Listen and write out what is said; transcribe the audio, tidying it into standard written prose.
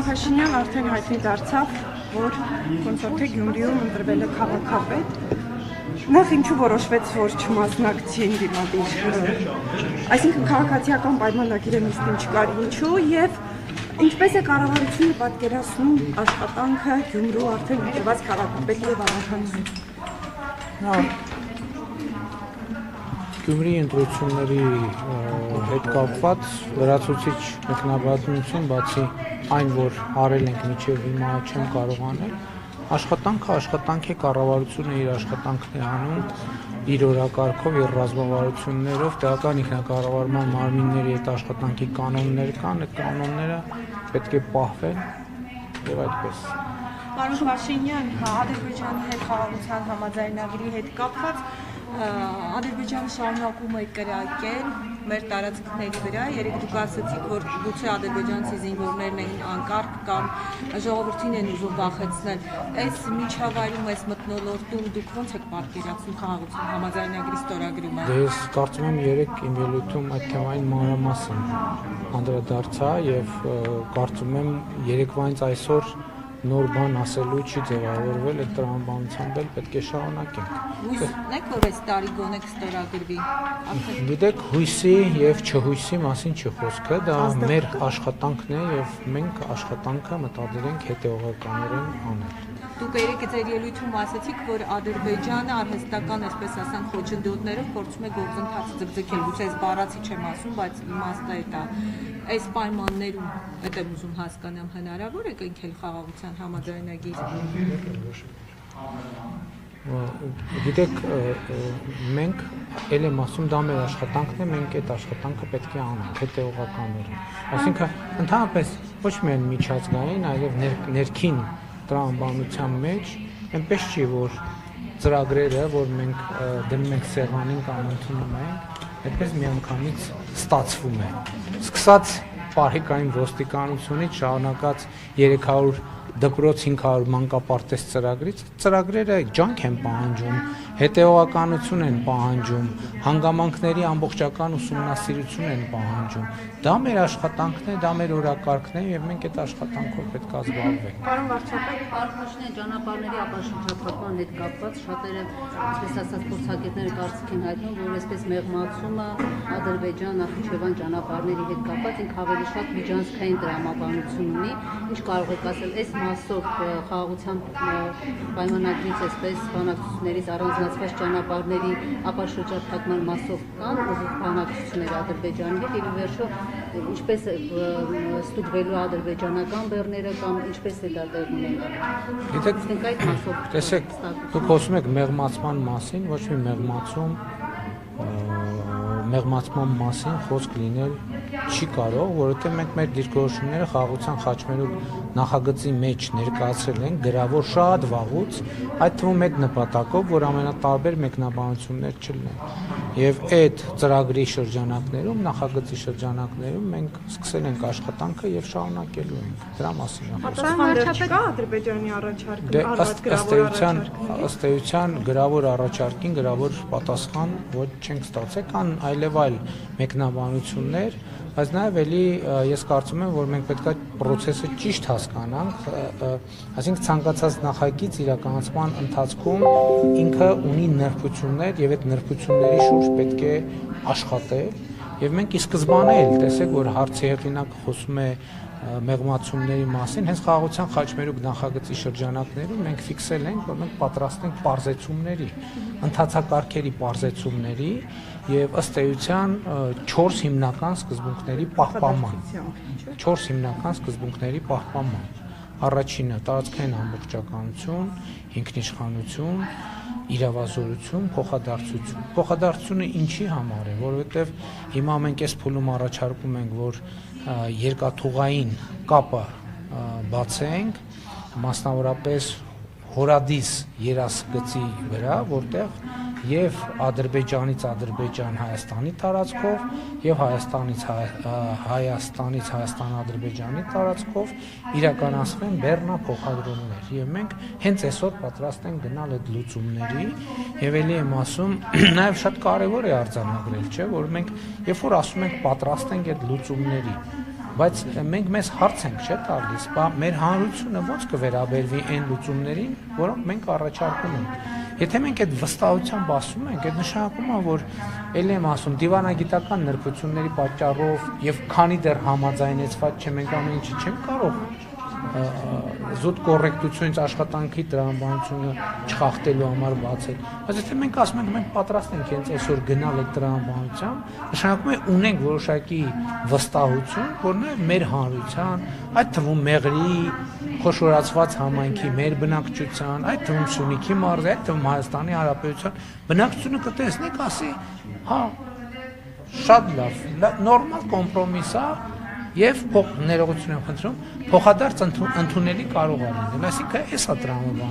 Փաշինյան արդեն հայտնի դարձավ, որ ոնց որ թե Գյումրիում ընտրվել է քաղաքապետ։ Նախ ինչու որոշվեց, որ չմասնակցի դիմադիր, այսինքն քաղաքացիական պայմանագիրը նիստին չկար ինչու եւ ինչպես է կառավարությունը պատկերացնում աշխատանքը Գյումրու արդեն ընտրված քաղաքապետի եւ անդամների։ Գյումրիի ընտրությունների հետ կապված լրացուցիչ մեկնաբանություն, բացի այն, որ արել ենք մինչև հիմա չեմ կարող անել, աշխատանք է, կառավարությունը իր աշխատանքն է անում իր օրակարգով եւ ռազմավարություններով, տեղական ինքնակառավարման մարմինների հետ աշխատանքի կանոններ կան, այդ կանոնները պետք է պահվեն եւ այդպես։ Պարոն Փաշինյան, Ադրբեջանի հետ խաղաղության համաձայնագրի հետ կապված Ադրբեջանը շարունակում է կրակել մեր տարածքների վրա, երեք դուք ասացիք, որ գուցե ադրբեջանցի զինվորներն են անկարգ կամ ժողովրդին են ուզում վախեցնել։ Այս միջավայրում, այս մթնոլորտում դուք ոնց եք պատկերացնում խաղաղության համաձայնագրի ստորագրումը։ Ես կարծում եմ երեք իմ ելույթում այդ թեմային մանրամասն անդրադարձա եւ կարծում եմ երեկվանից այսօր նոր բան ասելու չի ձևավորվել, այդ տրամաբանությամբ էլ պետք է շարունակենք։ Հույս ունեք, որ այս տարի գոնե կստորագրվի։ Գիտեք, հույսի եւ չհույսի մասին չի խոսքը, դա մեր աշխատանքն է եւ մենք աշխատանքը մտադիր ենք հետեւողականորեն անել։ Դուք երեք ձեր ելույթում ասացիք, որ Ադրբեջանը արհեստական, այսպես ասած, խոչընդոտներով փորձում է գործընթացը ձգձգել։ Գուցե այս բառացի չեմ ասում, բայց իմաստը է դա։ Այս պայմաններում, դա եմ ուզում հասկանամ, հնարավոր է կնքել խաղաղության համաձայնագիր։ Գիտեք, մենք ել եմ ասում, դա մեր աշխատանքն է, մենք այդ աշխատանքը պետք է անենք հետեւողականորեն։ Այսինքն, ընդհանրապես ոչ միայն միջազգային, այլև ներքին տրամաբանության մեջ այնպես չի, որ ծրագրերը, որ մենք դնում ենք սեղանին կամ ընդունում ենք, այդպես միանգամից ստացվում է։ Սկսած պարիկային ոստիկանությունից շարունակած 300 դպրոց 500 մանկապարտեզ ծրագրից, ծրագրերը ջանք են պահանջում, հետեւողականություն են պահանջում, հանգամանքների ամբողջական ուսումնասիրություն են պահանջում։ Դա մեր աշխատանքն է, դա մեր օրակարգն է եւ մենք այդ աշխատանքով պետք է զբաղվենք։ Պարոն վարչապետ, Փաշինյան ճանապարհների ապաշրջապատման հետ կապված շատերը, այսպես ասած, փորձագետները կարծիք են հայտնում, որ այսպես մեղմացումը Ադրբեջան-Նախիջևան ճանապարհների հետ կապված ինք ավելի շատ միջանցքային տրամաբանություն ունի, ինչ կարող եք ասել, այս մասով խաղաղության պայմանագրից այսպես բանակցություններից առանձնացված ճանապարհների ապաշրջապատման մասով կան բանակցություններ Ադրբեջանի հետ եւ ի վերջո ինչպես ստուգվելու ադրբեջանական բեռները կամ ինչպես է դա տեղի ունենալու։ Գիտեք, այդ մասով տեսեք, դուք խոսում եք մեղմացման մասին, ոչ մի մեղմացման մասին խոսք լինել չի կարող, որովհետև մենք մեր դիրքորոշումները խաղաղության խաչմերուկ նախագծի մեջ ներկայացրել ենք գրավոր շատ վաղուց, այդ թվում այդ նպատակով, որ ամենատարբեր մեկնաբանություններ չլինեն։ Եվ այդ ծրագրի շրջանակներում, նախագծի շրջանակներում մենք սկսել ենք աշխատանքը եւ շարունակելու ենք։ Դրա մասին է խոսքը։ վարչապետ Ադրբեջանի առաջարկը, Ըստ էության գրավոր առաջարկին գրավոր պատասխան ոչ չենք ստացել, կան այլև այլ մեկնաբանություններ, բայց նաև էլի ես կարծում եմ, որ մենք պետք է process-ը ճիշտ հասկանանք, այսինքն ցանկացած նախագիծ իրականացման ընթացքում ինքը ունի նրբություններ եւ այդ նրբությունների շուրջ պետք է աշխատել եւ մենք ի սկզբանե էլ տեսեք, որ հարցի հեղինակը խոսում է մեղմացումների մասին, հենց խաղաղության խաչմերուկ նախագծի շրջանակներում մենք ֆիքսել ենք, որ մենք պատրաստ ենք պարզեցումների, ընթացակարգերի պարզեցումների եւ ըստ էության 4 հիմնական սկզբունքների պահպանման։ Առաջինը տարածքային ամբողջականություն, ինքնիշխանություն, իրավազորություն, փոխադարձություն։ Փոխադարձությունը ինչի համար է, որովհետեւ հիմա մենք այս փուլում առաջարկում ենք, որ երկաթուղային կապը բացենք, մասնավորապես հորադիս երասգծի վրա, որտեղ եւ Ադրբեջանից Ադրբեջան Հայաստանի տարածքով եւ Հայաստանից Հայաստան-Ադրբեջանի տարածքով իրականացվեն բեռնափոխադրումներ եւ մենք հենց այսօր պատրաստ ենք գնալ այդ լուծումների եւ ելի եմ ասում նաեւ շատ կարեւոր է արձանագրել, չէ, որ մենք երբ որ ասում ենք պատրաստ ենք այդ լուծումների բայց մենք մեզ հարց ենք չէ տալիս, բա մեր հանրությունը ո՞նց կվերաբերվի այն լուծումներին, որոնք մենք առաջարկում ենք։ Եթե մենք այդ վստահությամբ ասում ենք, այդ նշանակում է, որ ել եմ ասում, դիվանագիտական նրբությունների պատճառով եւ քանի դեռ համաձայնեցված չէ, մենք ամեն ինչը չենք կարող զուտ կոռեկտությունից աշխատանքի տրամաբանությունը չխախտելու համար բացել։ Բայց եթե մենք ասում ենք, մենք պատրաստ ենք հենց այսօր գնալ այդ տրամաբանությամբ, նշանակում է ունենք որոշակի վստահություն, որ նաև մեր հանրության, այդ թվում Մեղրի խոշորացված համայնքի, մեր բնակչության, այդ թվում Սյունիքի մարզի, այդ թվում Հայաստանի Հանրապետության բնակչությունը կտեսնի, ասի, հա, շատ լավ, նորմալ կոմպրոմիս է եւ ներողություն եմ խնդրում, փոխադարձ ընդունելի կարող է լինել, այսինքն էսա տրամաբան